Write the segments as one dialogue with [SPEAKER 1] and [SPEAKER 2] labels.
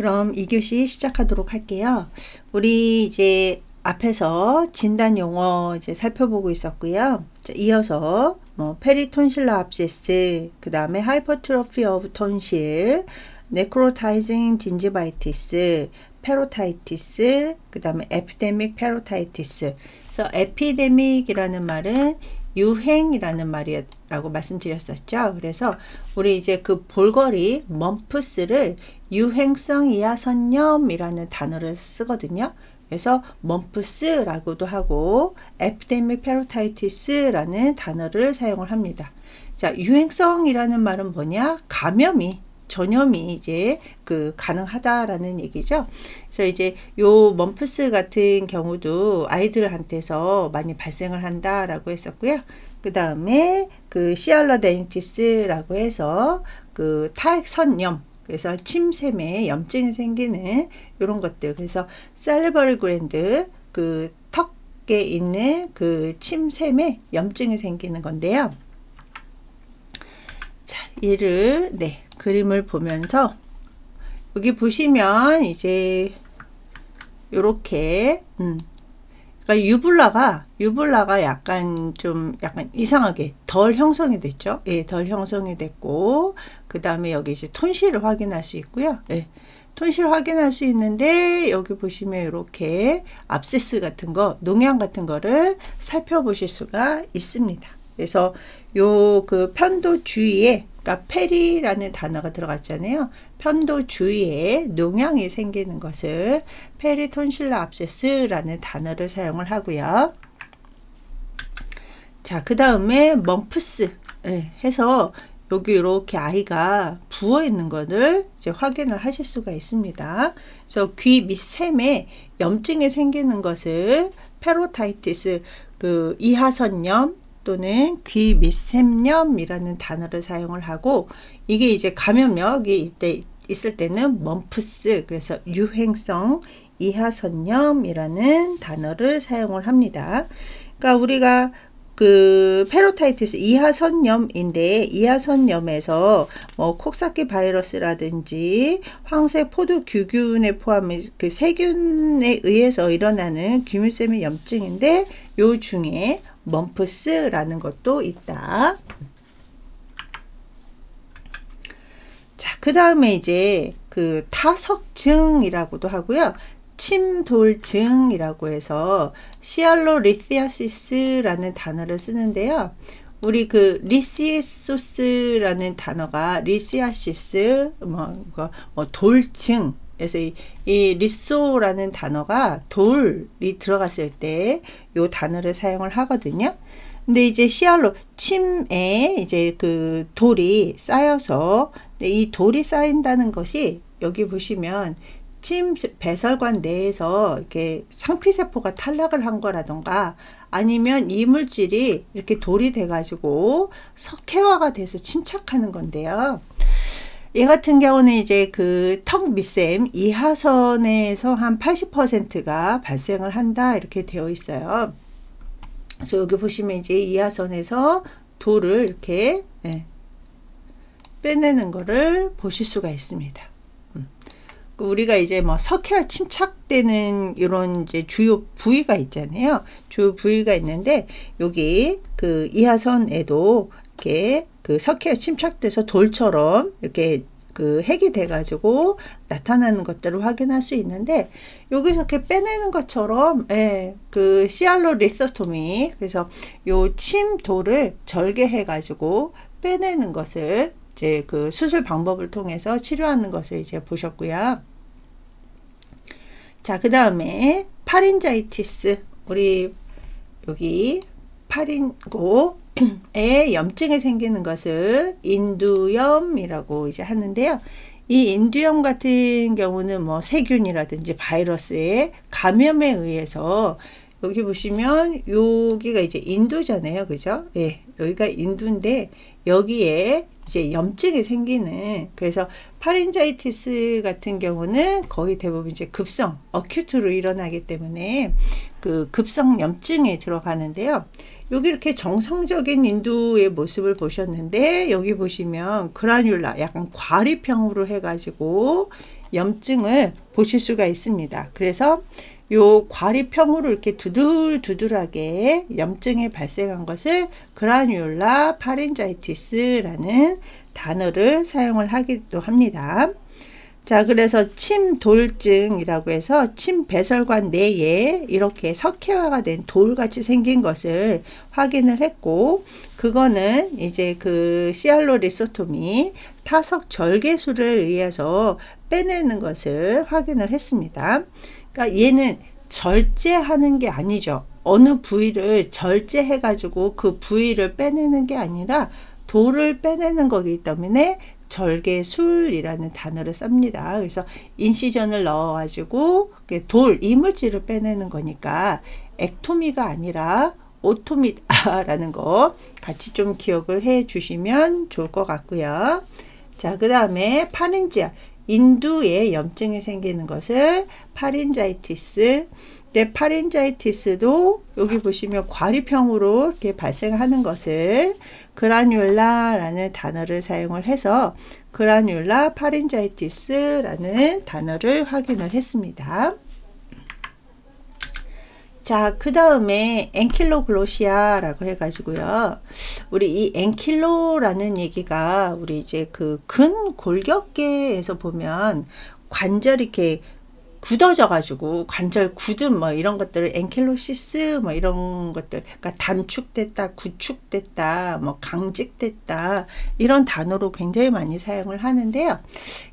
[SPEAKER 1] 그럼 2교시 시작하도록 할게요. 우리 이제 앞에서 진단 용어 이제 살펴보고 있었고요. 자, 이어서 페리톤실러 압세스, 그 다음에 하이퍼트로피 오브 톤실, 네크로타이징 진지바이티스, 페로타이티스, 그 다음에 에피데믹 페로타이티스. 그래서 에피데믹이라는 말은 유행이라는 말이라고 말씀드렸었죠. 그래서 우리 이제 그 볼거리 멈프스를 유행성 이하선염이라는 단어를 쓰거든요. 그래서 멈프스라고도 하고 에피데믹 페로타이티스라는 단어를 사용을 합니다. 자, 유행성이라는 말은 뭐냐? 전염이 이제 가능하다라는 얘기죠. 그래서 이제 요 멈프스 같은 경우도 아이들한테서 많이 발생을 한다라고 했었고요. 그 다음에 시알러데인티스라고 해서 타액선염, 그래서 침샘에 염증이 생기는 이런 것들. 그래서 살리버리 그랜드, 턱에 있는 침샘에 염증이 생기는 건데요. 자, 얘를 그림을 보면서 여기 보시면 이제 요렇게 그러니까 유블라가 약간 이상하게 덜 형성이 됐죠. 예, 덜 형성이 됐고, 그 다음에 여기 이제 톤실을 확인할 수 있고요. 예, 톤실 확인할 수 있는데 여기 보시면 이렇게 압세스 같은 거, 농양 같은 거를 살펴보실 수가 있습니다. 그래서 요 편도 주위에, 그러니까 페리라는 단어가 들어갔잖아요. 편도 주위에 농양이 생기는 것을 페리톤실러 압세스라는 단어를 사용을 하고요. 자, 그 다음에 멈프스 해서 여기 이렇게 아이가 부어 있는 것을 이제 확인을 하실 수가 있습니다. 그래서 귀 밑샘에 염증이 생기는 것을 페로타이티스, 이하선염 또는 귀 밑샘염이라는 단어를 사용을 하고, 이게 이제 감염력이 있을 때는 멈프스, 그래서 유행성 이하선염이라는 단어를 사용을 합니다. 그러니까 우리가 페로타이티스 이하선염인데, 이하선염에서 콕사키 바이러스라든지 황색 포도규균에 포함한 세균에 의해서 일어나는 귀밑샘의 염증인데, 요 중에 멈프스라는 것도 있다. 자, 그 다음에 이제 타석증이라고도 하고요. 침돌증이라고 해서 시알로리시아시스라는 단어를 쓰는데요. 우리 리시소스라는 단어가 리시아시스, 돌증. 그래서 이 리소라는 단어가 돌이 들어갔을 때 요 단어를 사용을 하거든요. 근데 이제 침에 이제 돌이 쌓여서, 이 돌이 쌓인다는 것이 여기 보시면 침 배설관 내에서 이렇게 상피세포가 탈락을 한 거라던가, 아니면 이물질이 이렇게 돌이 돼 가지고 석회화가 돼서 침착하는 건데요. 얘 같은 경우는 이제 턱 밑샘 이하선에서 한 80%가 발생을 한다, 이렇게 되어 있어요. 그래서 여기 보시면 이제 이하선에서 돌을 이렇게 빼내는 거를 보실 수가 있습니다. 우리가 이제 석회화 침착되는 이런 이제 주요 부위가 있잖아요. 주요 부위가 있는데, 여기 이하선에도 이렇게 석회화 침착돼서 돌처럼 이렇게 핵이 돼 가지고 나타나는 것들을 확인할 수 있는데, 여기서 이렇게 빼내는 것처럼 시알로리서토미, 그래서 요 침돌을 절개해 가지고 빼내는 것을 이제 수술 방법을 통해서 치료하는 것을 이제 보셨고요. 자, 그 다음에 파린자이티스, 우리 여기 파린고에 염증이 생기는 것을 인두염이라고 이제 하는데요. 이 인두염 같은 경우는 세균이라든지 바이러스의 감염에 의해서, 여기 보시면 여기가 이제 인두잖아요. 그죠? 예, 여기가 인두인데 여기에 이제 염증이 생기는, 그래서 파린자이티스 같은 경우는 거의 대부분 이제 급성, 어큐트로 일어나기 때문에 급성 염증에 들어가는데요. 여기 이렇게 정상적인 인두의 모습을 보셨는데, 여기 보시면 그라뉼라, 약간 과립형으로 해가지고 염증을 보실 수가 있습니다. 그래서 요 과리평으로 이렇게 두들두들하게 염증이 발생한 것을 그라뉴라 파린자이티스라는 단어를 사용을 하기도 합니다. 자, 그래서 침돌증이라고 해서 침 배설관 내에 이렇게 석회화가 된 돌같이 생긴 것을 확인을 했고, 그거는 이제 그 시알로리소토미 타석 절개술을 의해서 빼내는 것을 확인을 했습니다. 그러니까 얘는 절제하는 게 아니죠. 어느 부위를 절제해 가지고 그 부위를 빼내는 게 아니라 돌을 빼내는 거기 때문에 절개술이라는 단어를 씁니다. 그래서 인시전을 넣어 가지고 돌 이물질을 빼내는 거니까 액토미가 아니라 오토미다라는 거 같이 좀 기억을 해 주시면 좋을 것 같고요. 자, 그 다음에 파린지아, 인두에 염증이 생기는 것을 파린자이티스. 근데 파린자이티스도 여기 보시면 과리평으로 이렇게 발생하는 것을 그라뉴라라는 단어를 사용을 해서 그라뉴라 파린자이티스라는 단어를 확인을 했습니다. 자, 그 다음에 앵킬로글로시아라고 해가지고요. 우리 이 앵킬로라는 얘기가 우리 이제 그 근골격계에서 보면 관절이 이렇게 굳어져 가지고 관절 굳음 뭐 이런 것들을 앵킬로시스 뭐 이런 것들, 그러니까 단축됐다, 구축됐다, 뭐 강직됐다 이런 단어로 굉장히 많이 사용을 하는데요.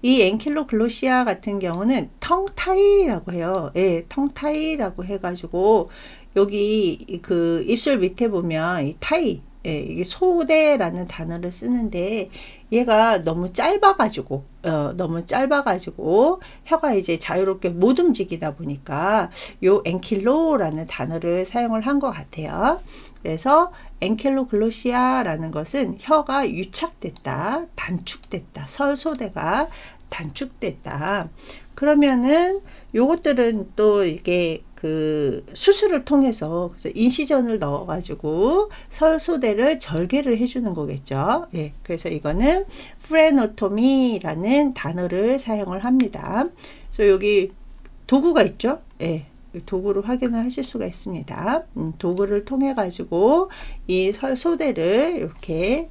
[SPEAKER 1] 이 앵킬로글로시아 같은 경우는 텅타이라고 해요. 예, 텅타이라고 해가지고 여기 그 입술 밑에 보면 이 타이, 예, 이게 소대라는 단어를 쓰는데 얘가 너무 짧아가지고 혀가 이제 자유롭게 못 움직이다 보니까 요 앵킬로라는 단어를 사용을 한 것 같아요. 그래서 앵킬로글로시아라는 것은 혀가 유착됐다, 단축됐다, 설소대가 단축됐다. 그러면은 요것들은 또 이게 그 수술을 통해서 그래서 인시전을 넣어 가지고 설소대를 절개를 해주는 거겠죠. 예, 그래서 이거는 프레노토미라는 단어를 사용을 합니다. 그래서 여기 도구가 있죠. 예, 도구로 확인을 하실 수가 있습니다. 도구를 통해 가지고 이 설소대를 이렇게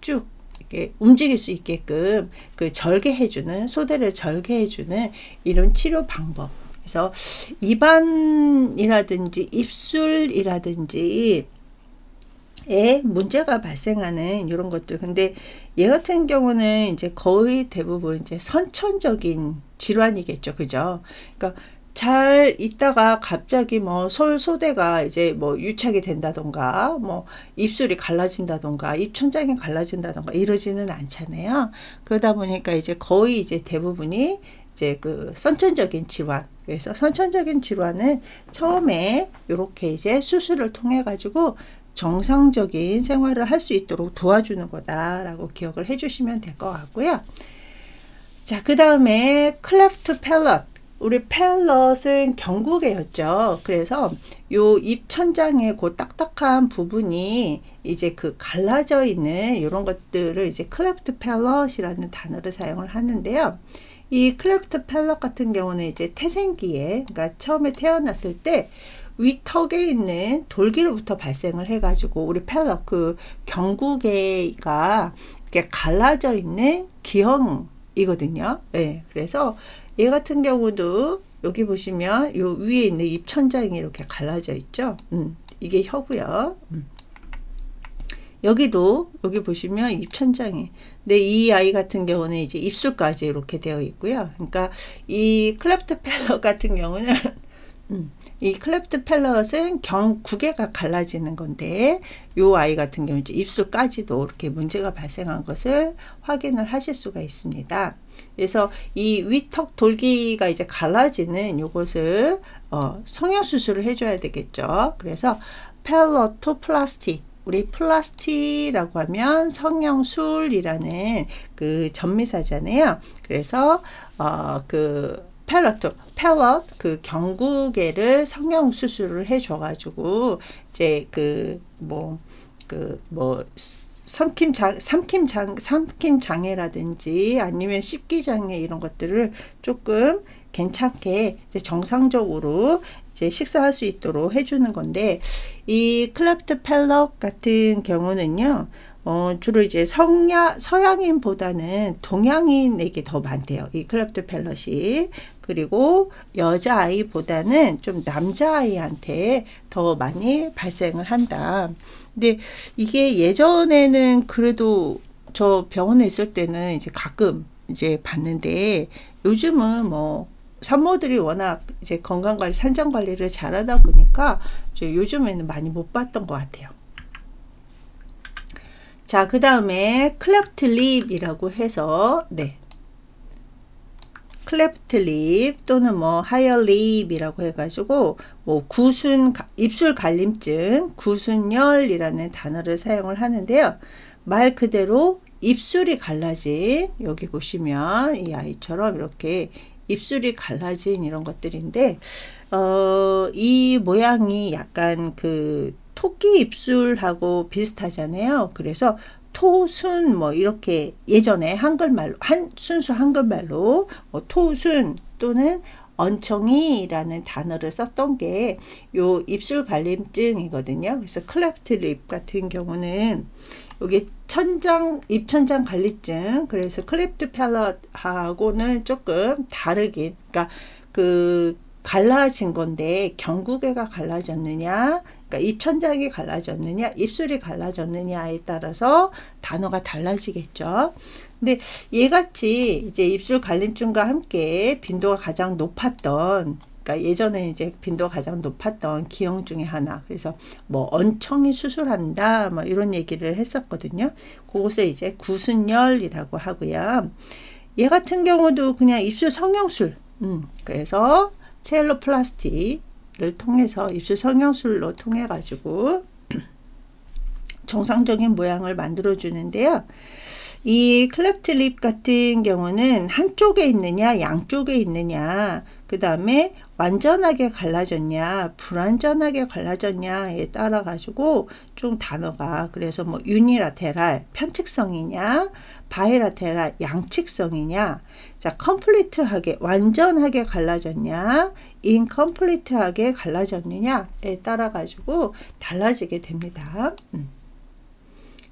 [SPEAKER 1] 쭉 이렇게 움직일 수 있게끔 그 절개해주는, 소대를 절개해주는 이런 치료 방법. 그래서 입안이라든지 입술이라든지 에 문제가 발생하는 이런 것들. 근데 얘 같은 경우는 이제 거의 대부분 이제 선천적인 질환이겠죠. 그죠? 그러니까 잘 있다가 갑자기 뭐 소대가 이제 뭐 유착이 된다던가 뭐 입술이 갈라진다던가 입천장이 갈라진다던가 이러지는 않잖아요. 그러다 보니까 이제 거의 이제 대부분이 이제 그 선천적인 질환. 그래서 선천적인 질환은 처음에 이렇게 이제 수술을 통해 가지고 정상적인 생활을 할 수 있도록 도와주는 거다라고 기억을 해주시면 될 것 같고요. 자, 그 다음에 클레프트 팰럿. 우리 팰럿은 경구개였죠. 그래서 요 입천장의 그 딱딱한 부분이 이제 그 갈라져 있는 이런 것들을 이제 클레프트 팰럿이라는 단어를 사용을 하는데요. 이 클레프트 팰럿 같은 경우는 이제 태생기에, 그러니까 처음에 태어났을 때 위턱에 있는 돌기로부터 발생을 해가지고 우리 팰럿 그 경구개가 이렇게 갈라져 있는 기형이거든요. 네, 그래서 얘 같은 경우도 여기 보시면 요 위에 있는 입천장이 이렇게 갈라져 있죠. 이게 혀고요. 여기도 여기 보시면 입천장이. 근데 이 아이 같은 경우는 이제 입술까지 이렇게 되어 있고요. 그러니까 이 클레프트 팰럿 같은 경우는 이 클레프트 팰럿은 경구개가 갈라지는 건데 요 아이 같은 경우 이제 입술까지도 이렇게 문제가 발생한 것을 확인을 하실 수가 있습니다. 그래서 이 위턱 돌기가 이제 갈라지는 요것을 성형수술을 해줘야 되겠죠. 그래서 팰러토플라스티, 우리 플라스티라고 하면 성형술이라는 그 전미사잖아요. 그래서 그 팰럿 그 경구개를 성형 수술을 해줘가지고 이제 삼킴 장애라든지 아니면 씹기 장애 이런 것들을 조금 괜찮게 이제 정상적으로 이제 식사할 수 있도록 해주는 건데, 이 클레프트 팰럿 같은 경우는요, 주로 이제 서양인보다는 동양인에게 더 많대요. 이 클레프트 팰럿이. 그리고 여자아이보다는 좀 남자아이한테 더 많이 발생을 한다. 근데 이게 예전에는 그래도 저 병원에 있을 때는 이제 가끔 이제 봤는데, 요즘은 뭐 산모들이 워낙 이제 건강관리, 산정관리를 잘하다 보니까 요즘에는 많이 못 봤던 것 같아요. 자, 그 다음에 클레프트 립이라고 해서, 네, 클레프트 립 또는 뭐 하이어 립이라고 해가지고 뭐 입술 갈림증, 구순열이라는 단어를 사용을 하는데요. 말 그대로 입술이 갈라진, 여기 보시면 이 아이처럼 이렇게 입술이 갈라진 이런 것들인데, 이 모양이 약간 그 토끼 입술하고 비슷하잖아요. 그래서 토순 뭐 이렇게 예전에 한글말로 순수 한글말로 뭐 토순 또는 언청이라는 단어를 썼던 게 요 입술 갈림증이거든요. 그래서 클레프트 립 같은 경우는 여기 입천장 갈림증, 그래서 클레프트 팰럿하고는 조금 다르긴, 그러니까 그 갈라진 건데 경구개가 갈라졌느냐, 그러니까 입천장이 갈라졌느냐, 입술이 갈라졌느냐에 따라서 단어가 달라지겠죠. 근데 얘같이 이제 입술 갈림증과 함께 빈도가 가장 높았던, 그러니까 예전에 이제 빈도가 가장 높았던 기형 중에 하나, 그래서 뭐 언청이 수술한다 뭐 이런 얘기를 했었거든요. 그것을 이제 구순열이라고 하고요. 얘 같은 경우도 그냥 입술 성형술, 그래서 체일로플라스티를 통해서 입술 성형술로 통해 가지고 정상적인 모양을 만들어 주는데요. 이 클레프트 립 같은 경우는 한쪽에 있느냐 양쪽에 있느냐, 그 다음에 완전하게 갈라졌냐 불완전하게 갈라졌냐에 따라 가지고 좀 단어가, 그래서 뭐 유니라테랄 편측성이냐, 바이라테랄 양측성이냐, 자 컴플리트하게 완전하게 갈라졌냐, 인컴플리트하게 갈라졌느냐에 따라 가지고 달라지게 됩니다.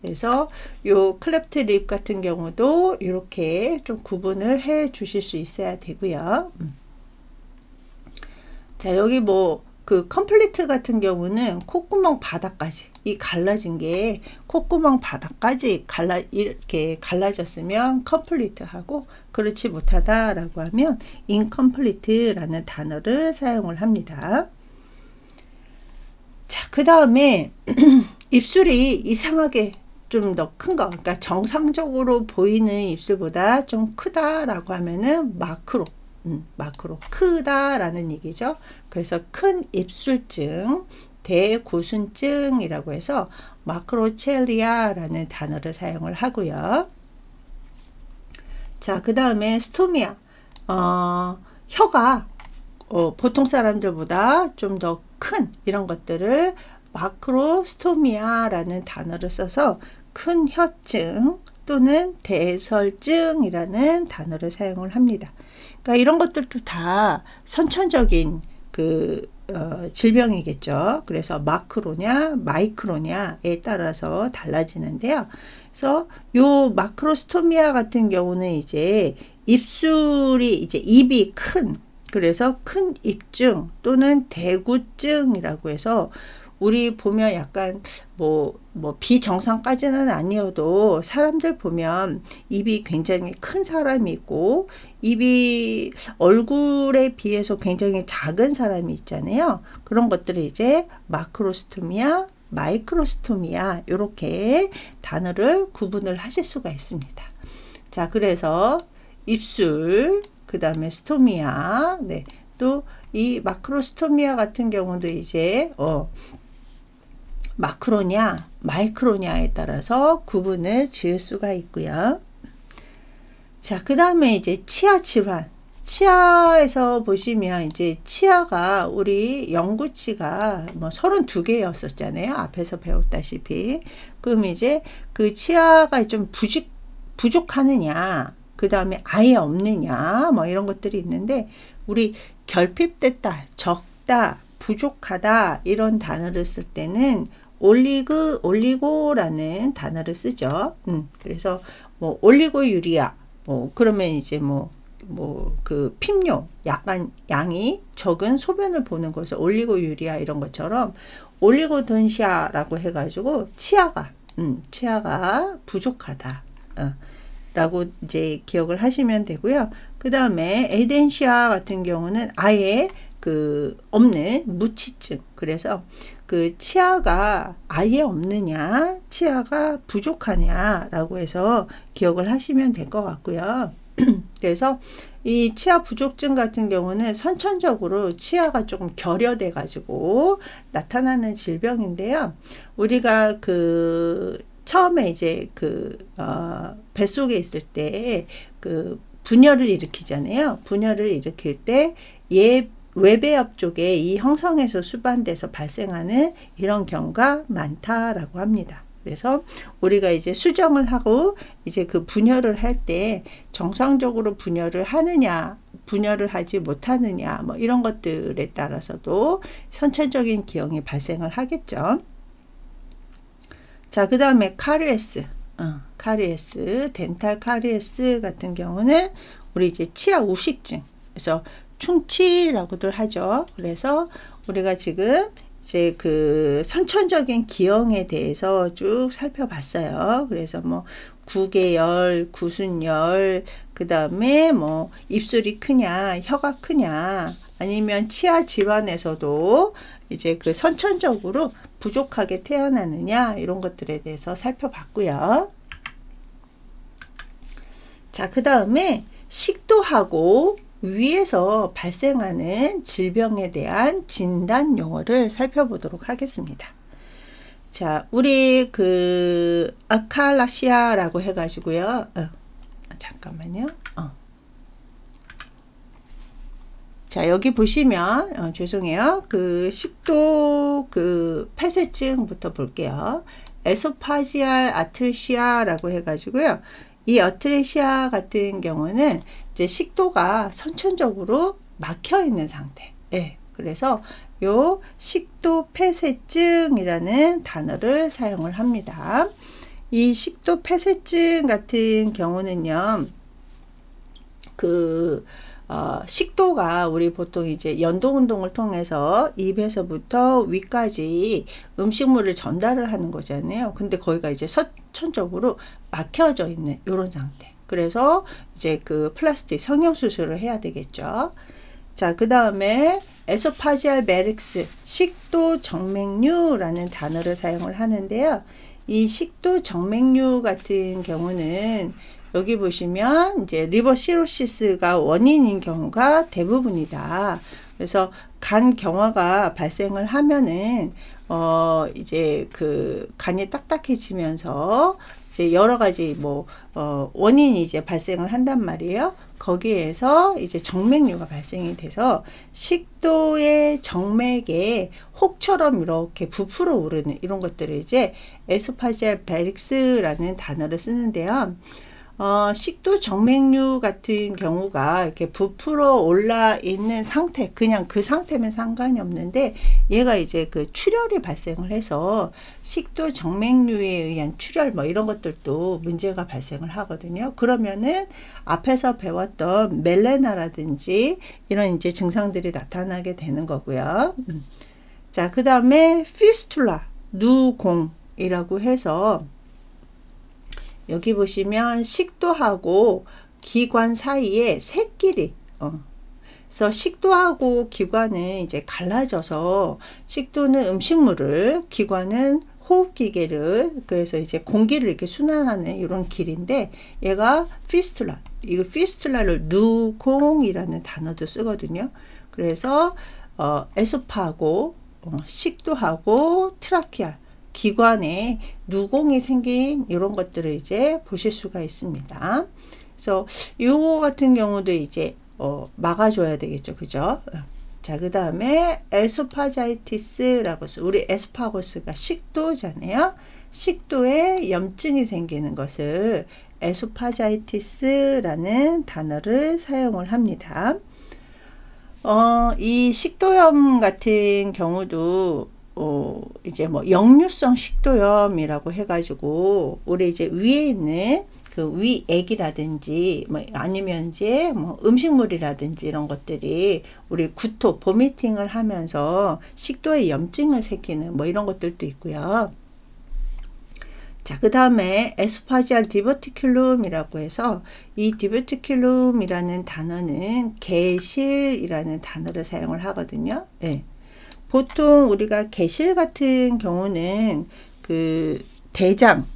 [SPEAKER 1] 그래서 요 클레프트 립 같은 경우도 이렇게 좀 구분을 해 주실 수 있어야 되고요. 자, 여기 뭐 그 컴플리트 같은 경우는 콧구멍 바닥까지, 이 갈라진 게 콧구멍 바닥까지 이렇게 갈라졌으면 컴플리트하고, 그렇지 못하다라고 하면 인컴플리트라는 단어를 사용을 합니다. 자, 그 다음에 입술이 이상하게 좀 더 큰 거, 그러니까 정상적으로 보이는 입술보다 좀 크다라고 하면은 마크로 크다라는 얘기죠. 그래서 큰 입술증, 대구순증이라고 해서 마크로첼리아라는 단어를 사용을 하고요. 자, 그 다음에 스토미아, 혀가 보통 사람들보다 좀 더 큰 이런 것들을 마크로스토미아라는 단어를 써서 큰 혀증 또는 대설증이라는 단어를 사용을 합니다. 그러니까 이런 것들도 다 선천적인 그 질병이겠죠. 그래서 마크로냐 마이크로냐에 따라서 달라지는데요. 그래서 요 마크로스토미아 같은 경우는 이제 입이 큰, 그래서 큰 입증 또는 대구증이라고 해서, 우리 보면 약간 뭐 비정상까지는 아니어도 사람들 보면 입이 굉장히 큰 사람이 있고 입이 얼굴에 비해서 굉장히 작은 사람이 있잖아요. 그런 것들을 이제 마크로스토미아, 마이크로스토미아 이렇게 단어를 구분을 하실 수가 있습니다. 자, 그래서 입술, 그 다음에 스토미아, 네, 또 이 마크로스토미아 같은 경우도 이제 마크로냐 마이크로냐에 따라서 구분을 지을 수가 있고요. 자, 그 다음에 이제 치아 질환, 치아에서 보시면 이제 치아가 우리 영구치가 뭐 32개였었잖아요. 앞에서 배웠다시피. 그럼 이제 그 치아가 좀 부족하느냐, 그 다음에 아예 없느냐, 뭐 이런 것들이 있는데, 우리 결핍됐다, 적다, 부족하다 이런 단어를 쓸 때는 올리고라는 단어를 쓰죠. 그래서 뭐 올리고유리아, 뭐 그러면 이제 그 핍용, 약간 양이 적은 소변을 보는 것을 올리고유리아 이런 것처럼 올리고돈시아라고 해가지고 치아가 부족하다 라고 이제 기억을 하시면 되고요. 그 다음에 에덴시아 같은 경우는 아예 그 없는 무치증. 그래서 그 치아가 아예 없느냐, 치아가 부족하냐 라고 해서 기억을 하시면 될 것 같고요. 그래서 이 치아 부족증 같은 경우는 선천적으로 치아가 조금 결여돼 가지고 나타나는 질병인데요. 우리가 그 처음에 이제 뱃속에 있을 때 그 분열을 일으키잖아요. 분열을 일으킬 때 외배엽 쪽에 이 형성에서 수반돼서 발생하는 이런 경우가 많다라고 합니다. 그래서 우리가 이제 수정을 하고 이제 그 분열을 할 때 정상적으로 분열을 하느냐, 분열을 하지 못하느냐, 뭐 이런 것들에 따라서도 선천적인 기형이 발생을 하겠죠. 자, 그 다음에 카리에스, 덴탈 카리에스 같은 경우는 우리 이제 치아 우식증, 그래서 충치라고들 하죠. 그래서 우리가 지금 이제 그 선천적인 기형에 대해서 쭉 살펴봤어요. 그래서 뭐 구개열, 구순열, 그 다음에 뭐 입술이 크냐, 혀가 크냐, 아니면 치아 질환에서도 이제 그 선천적으로 부족하게 태어나느냐 이런 것들에 대해서 살펴봤고요. 자, 그 다음에 식도하고 위에서 발생하는 질병에 대한 진단 용어를 살펴보도록 하겠습니다. 자, 우리 그 아칼라시아라고 해가지고요. 잠깐만요. 자, 여기 보시면 죄송해요. 그 식도 그 폐쇄증부터 볼게요. 에소파지알 아트레시아라고 해가지고요. 이 아트레시아 같은 경우는 이제 식도가 선천적으로 막혀 있는 상태. 예. 그래서 요 식도 폐쇄증이라는 단어를 사용을 합니다. 이 식도 폐쇄증 같은 경우는요. 식도가 우리 보통 이제 연동 운동을 통해서 입에서부터 위까지 음식물을 전달을 하는 거잖아요. 근데 거기가 이제 선천적으로 막혀져 있는 이런 상태. 그래서 이제 그 플라스틱 성형 수술을 해야 되겠죠. 자, 그 다음에 에소파지알 메릭스, 식도 정맥류라는 단어를 사용을 하는데요. 이 식도 정맥류 같은 경우는 여기 보시면 이제 리버 시로시스가 원인인 경우가 대부분이다. 그래서 간 경화가 발생을 하면은 이제 그 간이 딱딱해지면서 이제 여러 가지 원인이 이제 발생을 한단 말이에요. 거기에서 이제 정맥류가 발생이 돼서 식도의 정맥에 혹처럼 이렇게 부풀어 오르는 이런 것들을 이제 에소파지알 베릭스라는 단어를 쓰는데요. 식도 정맥류 같은 경우가 이렇게 부풀어 올라 있는 상태, 그냥 그 상태면 상관이 없는데, 얘가 이제 그 출혈이 발생을 해서 식도 정맥류에 의한 출혈 뭐 이런 것들도 문제가 발생을 하거든요. 그러면은 앞에서 배웠던 멜레나라든지 이런 이제 증상들이 나타나게 되는 거고요. 자, 그 다음에 피스툴라, 누공이라고 해서 여기 보시면 식도하고 기관 사이에 새끼리, 그래서 식도하고 기관은 이제 갈라져서 식도는 음식물을, 기관은 호흡기계를, 그래서 이제 공기를 이렇게 순환하는 이런 길인데, 얘가 피스툴라, 이거 피스툴라를 누공이라는 단어도 쓰거든요. 그래서 에소파하고 식도하고 트라키아, 기관에 누공이 생긴 이런 것들을 이제 보실 수가 있습니다. 그래서 요거 같은 경우도 이제 막아줘야 되겠죠. 그죠? 자, 그 다음에 에소파자이티스라고 해서 우리 에스파고스가 식도잖아요. 식도에 염증이 생기는 것을 에소파자이티스라는 단어를 사용을 합니다. 이 식도염 같은 경우도 이제 뭐 역류성 식도염이라고 해가지고 우리 이제 위에 있는 그 위액이라든지 뭐 아니면 이제 뭐 음식물이라든지 이런 것들이 우리 구토, 보미팅을 하면서 식도에 염증을 생기는 뭐 이런 것들도 있고요. 자, 그 다음에 에소파지알 디버티큘룸이라고 해서 이 디버티큘룸이라는 단어는 개실이라는 단어를 사용을 하거든요. 네. 보통 우리가 개실 같은 경우는 그 대장,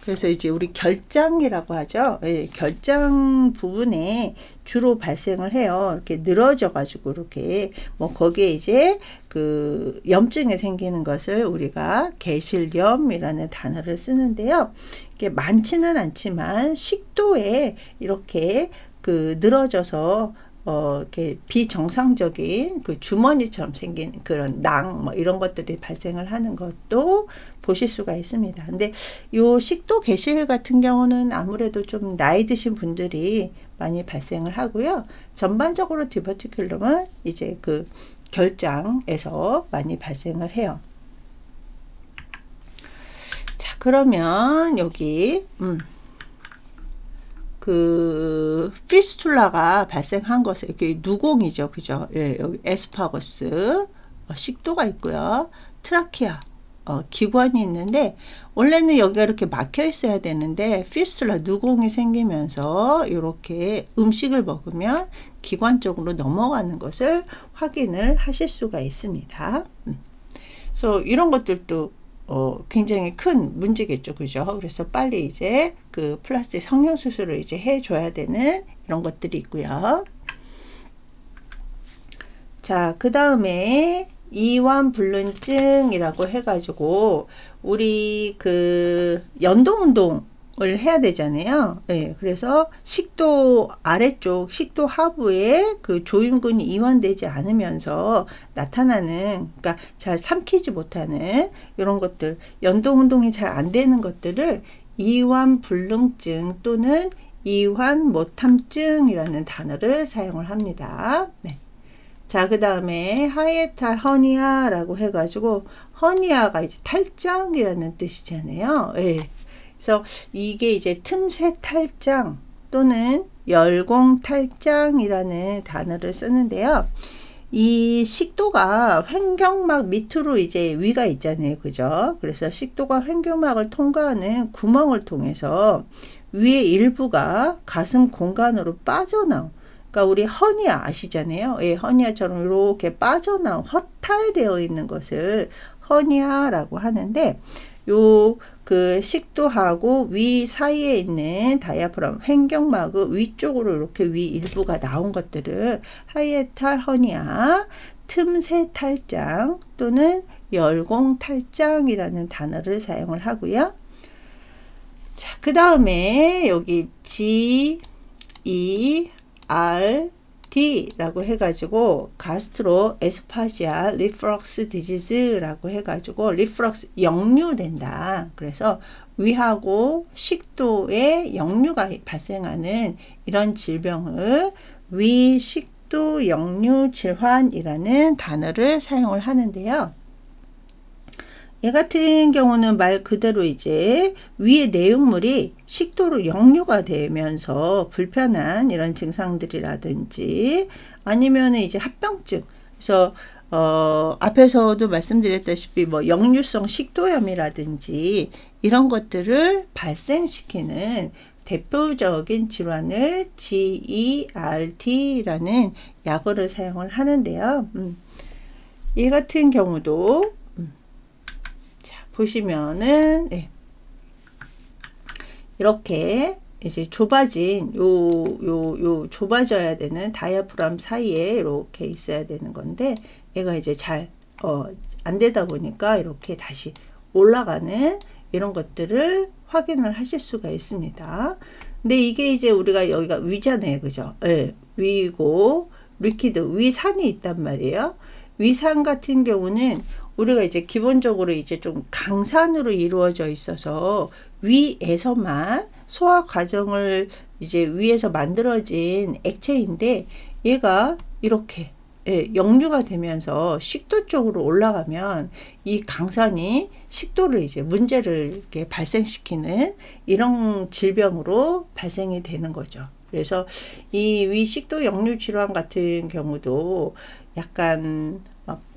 [SPEAKER 1] 그래서 이제 우리 결장이라고 하죠. 예, 결장 부분에 주로 발생을 해요. 이렇게 늘어져 가지고 이렇게 뭐 거기에 이제 그 염증이 생기는 것을 우리가 개실염이라는 단어를 쓰는데요. 이게 많지는 않지만 식도에 이렇게 그 늘어져서 이렇게 비정상적인 그 주머니처럼 생긴 그런 낭, 뭐 이런 것들이 발생을 하는 것도 보실 수가 있습니다. 근데 요 식도 개실 같은 경우는 아무래도 좀 나이 드신 분들이 많이 발생을 하고요. 전반적으로 디버티큘럼은 이제 그 결장에서 많이 발생을 해요. 자, 그러면 여기, 그 피스툴라가 발생한 것은 이렇게 누공이죠. 그죠? 예, 여기 에스파거스 식도가 있고요. 트라키아 기관이 있는데 원래는 여기가 이렇게 막혀 있어야 되는데 피스툴라 누공이 생기면서 이렇게 음식을 먹으면 기관 쪽으로 넘어가는 것을 확인을 하실 수가 있습니다. 그래서 이런 것들도 굉장히 큰 문제겠죠. 그죠? 그래서 빨리 이제 그 플라스틱 성형 수술을 이제 해줘야 되는 이런 것들이 있고요. 자, 그 다음에 이완불륜증이라고 해가지고 우리 그 연동운동을 해야 되잖아요. 네, 그래서 식도 아래쪽, 식도 하부에 그 조임근이 이완되지 않으면서 나타나는, 그러니까 잘 삼키지 못하는 이런 것들, 연동운동이 잘 안 되는 것들을 이완불능증 또는 이완못함증이라는 단어를 사용을 합니다. 네. 자, 그 다음에 하이에탈 허니아라고 해가지고 허니아가 이제 탈장이라는 뜻이잖아요. 예. 그래서 이게 이제 틈새 탈장 또는 열공 탈장이라는 단어를 쓰는데요. 이 식도가 횡격막 밑으로 이제 위가 있잖아요. 그죠? 그래서 식도가 횡격막을 통과하는 구멍을 통해서 위의 일부가 가슴 공간으로 빠져나온, 그러니까 우리 허니아 아시잖아요. 예, 허니아처럼 이렇게 빠져나온 허탈되어 있는 것을 허니아라고 하는데, 요 그 식도하고 위 사이에 있는 다이아프람 횡격막의 위쪽으로 이렇게 위 일부가 나온 것들을 하이에탈 허니아, 틈새 탈장 또는 열공 탈장이라는 단어를 사용을 하고요. 자, 그 다음에 여기 G, E, R, D라고 해가지고 가스트로 에스파지알 리프럭스 디지즈라고 해가지고 리프럭스 역류된다. 그래서 위하고 식도에 역류가 발생하는 이런 질병을 위식도 역류 질환이라는 단어를 사용을 하는데요. 얘 같은 경우는 말 그대로 이제 위의 내용물이 식도로 역류가 되면서 불편한 이런 증상들이라든지 아니면은 이제 합병증, 그래서 앞에서도 말씀드렸다시피 뭐 역류성 식도염이라든지 이런 것들을 발생시키는 대표적인 질환을 GERD라는 약어를 사용을 하는데요. 이 같은 경우도 보시면은 네. 이렇게 이제 좁아진 요 좁아져야 되는 다이아프람 사이에 이렇게 있어야 되는 건데 얘가 이제 잘 안 되다 보니까 이렇게 다시 올라가는 이런 것들을 확인을 하실 수가 있습니다. 근데 이게 이제 우리가 여기가 위잖아요. 그죠? 예. 위고 리퀴드 위산이 있단 말이에요. 위산 같은 경우는 우리가 이제 기본적으로 이제 좀 강산으로 이루어져 있어서 위에서만 소화 과정을 이제 위에서 만들어진 액체인데 얘가 이렇게 역류가 되면서 식도 쪽으로 올라가면 이 강산이 식도를 이제 문제를 이렇게 발생시키는 이런 질병으로 발생이 되는 거죠. 그래서 이 위식도 역류 질환 같은 경우도 약간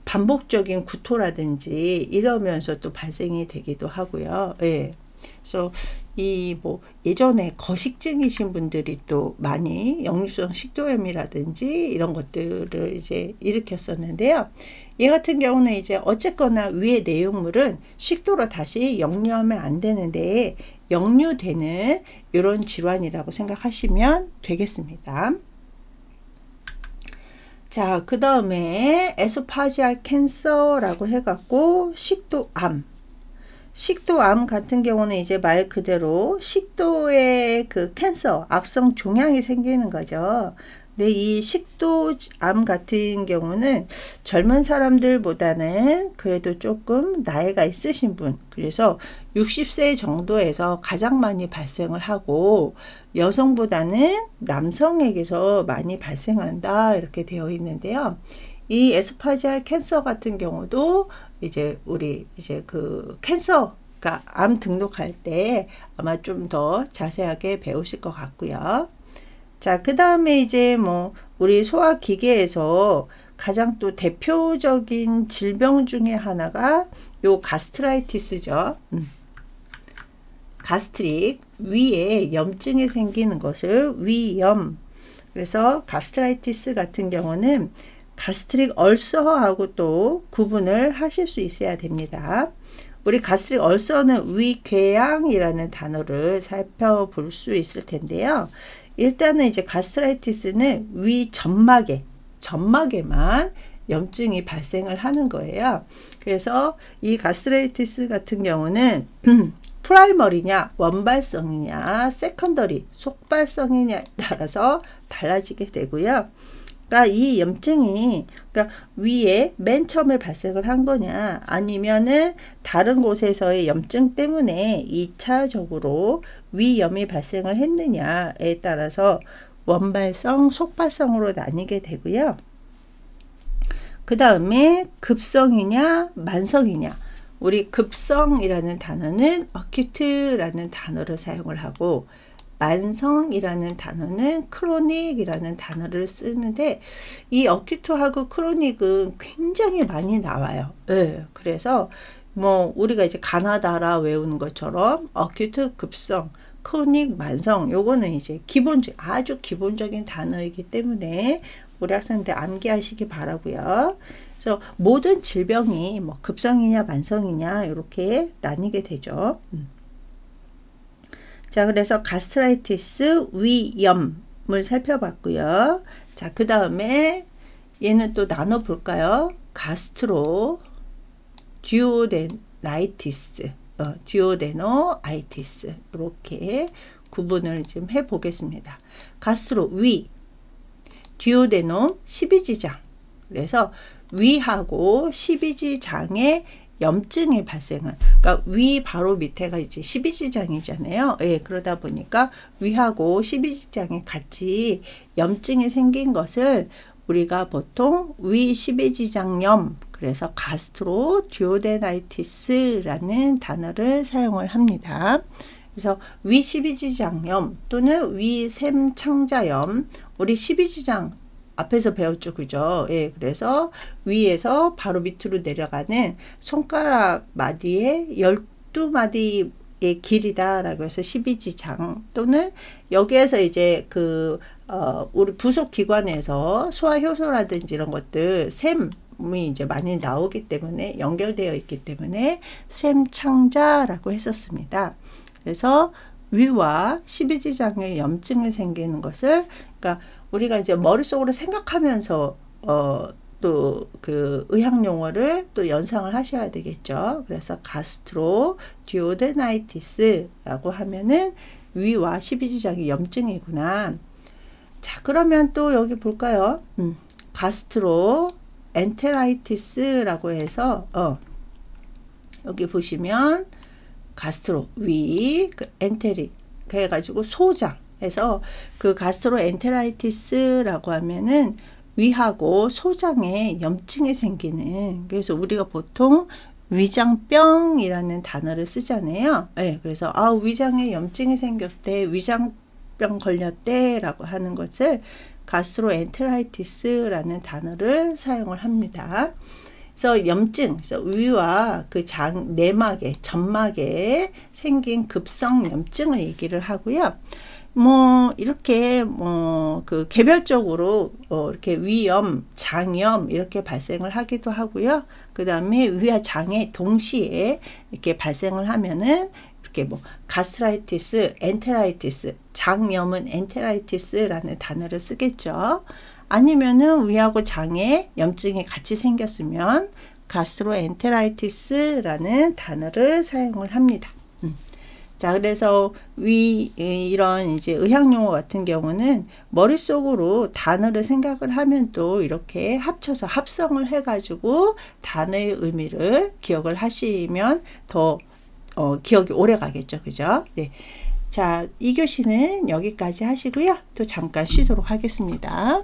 [SPEAKER 1] 반복적인 구토라든지 이러면서 또 발생이 되기도 하고요. 예. 그래서 이 뭐 예전에 거식증이신 분들이 또 많이 역류성 식도염이라든지 이런 것들을 이제 일으켰었는데요. 얘 같은 경우는 이제 어쨌거나 위의 내용물은 식도로 다시 역류하면 안 되는데 역류되는 이런 질환이라고 생각하시면 되겠습니다. 자, 그 다음에 에소파지알 캔서라고 해갖고 식도암. 식도암 같은 경우는 이제 말 그대로 식도에 그 캔서, 악성 종양이 생기는 거죠. 근데 이 식도암 같은 경우는 젊은 사람들보다는 그래도 조금 나이가 있으신 분, 그래서 60세 정도에서 가장 많이 발생을 하고 여성보다는 남성에게서 많이 발생한다 이렇게 되어 있는데요. 이 에소파지알 캔서 같은 경우도 이제 우리 이제 그 캔서가 암 등록할 때 아마 좀 더 자세하게 배우실 것 같고요. 자, 그 다음에 이제 뭐 우리 소화기계에서 가장 또 대표적인 질병 중에 하나가 요 가스트라이티스죠. 가스트릭, 위에 염증이 생기는 것을 위염. 그래서 가스트라이티스 같은 경우는 가스트릭 얼서하고 또 구분을 하실 수 있어야 됩니다. 우리 가스트릭 얼서는 위궤양이라는 단어를 살펴볼 수 있을 텐데요. 일단은 이제 가스트라이티스는 위 점막에만 염증이 발생을 하는 거예요. 그래서 이 가스트라이티스 같은 경우는 프라이머리냐, 원발성이냐, 세컨더리, 속발성이냐에 따라서 달라지게 되고요. 그러니까 이 염증이 그러니까 위에 맨 처음에 발생을 한 거냐 아니면은 다른 곳에서의 염증 때문에 2차적으로 위염이 발생을 했느냐에 따라서 원발성, 속발성으로 나뉘게 되고요. 그 다음에 급성이냐 만성이냐, 우리 급성이라는 단어는 어큐트라는 단어를 사용을 하고 만성이라는 단어는 크로닉이라는 단어를 쓰는데 이 어큐트하고 크로닉은 굉장히 많이 나와요. 네, 그래서 뭐 우리가 이제 가나다라 외우는 것처럼 어큐트, 급성, 크로닉, 만성 요거는 이제 아주 기본적인 단어이기 때문에 우리 학생들 암기하시기 바라고요. 그래서 모든 질병이 뭐 급성이냐 만성이냐 이렇게 나뉘게 되죠. 자, 그래서 가스트라이티스 위염을 살펴봤고요. 자, 그 다음에 얘는 또 나눠 볼까요? 가스트로 듀오데나이티스, 듀오데노아이티스 이렇게 구분을 좀 해 보겠습니다. 가스트로 위, 듀오데노 12지장. 그래서 위하고 12지장의 염증이 발생은, 그러니까 위 바로 밑에가 이제 12지장이잖아요. 예, 그러다 보니까 위하고 12지장이 같이 염증이 생긴 것을 우리가 보통 위 12지장염, 그래서 가스트로 듀오데나이티스라는 단어를 사용을 합니다. 그래서 위 12지장염 또는 위 샘창자염, 우리 12지장 앞에서 배웠죠. 그죠? 예, 그래서 위에서 바로 밑으로 내려가는 손가락 마디의 12마디의 길이다라고 해서 12지장, 또는 여기에서 이제 우리 부속 기관에서 소화효소라든지 이런 것들 샘이 이제 많이 나오기 때문에 연결되어 있기 때문에 샘창자라고 했었습니다. 그래서 위와 12지장의 염증이 생기는 것을, 그러니까 우리가 이제 머릿속으로 생각하면서 또 그 의학 용어를 또 연상을 하셔야 되겠죠. 그래서 가스트로 듀오데나이티스라고 하면은 위와 십이지장의 염증이구나. 자, 그러면 또 여기 볼까요? 가스트로 엔테라이티스라고 해서 여기 보시면 가스트로 위, 그 엔테리 해가지고 소장 해서 그 가스트로 엔테라이티스라고 하면은 위하고 소장에 염증이 생기는, 그래서 우리가 보통 위장병이라는 단어를 쓰잖아요. 네, 그래서 위장에 염증이 생겼대, 위장병 걸렸대 라고 하는 것을 가스트로엔테라이티스라는 단어를 사용을 합니다. 그래서 염증, 그래서 위와 그 내막에, 점막에 생긴 급성 염증을 얘기를 하고요. 뭐 이렇게 뭐 그 개별적으로 이렇게 위염, 장염 이렇게 발생을 하기도 하고요. 그 다음에 위와 장에 동시에 이렇게 발생을 하면은 이렇게 뭐 가스트라이티스, 엔테라이티스, 장염은 엔테라이티스라는 단어를 쓰겠죠. 아니면은 위하고 장에 염증이 같이 생겼으면 가스트로엔테라이티스라는 단어를 사용을 합니다. 자, 그래서 이런 이제 의학 용어 같은 경우는 머릿속으로 단어를 생각을 하면 또 이렇게 합쳐서 합성을 해가지고 단어의 의미를 기억을 하시면 더 기억이 오래 가겠죠. 그죠? 네. 자, 2교시는 여기까지 하시고요. 또 잠깐 쉬도록 하겠습니다.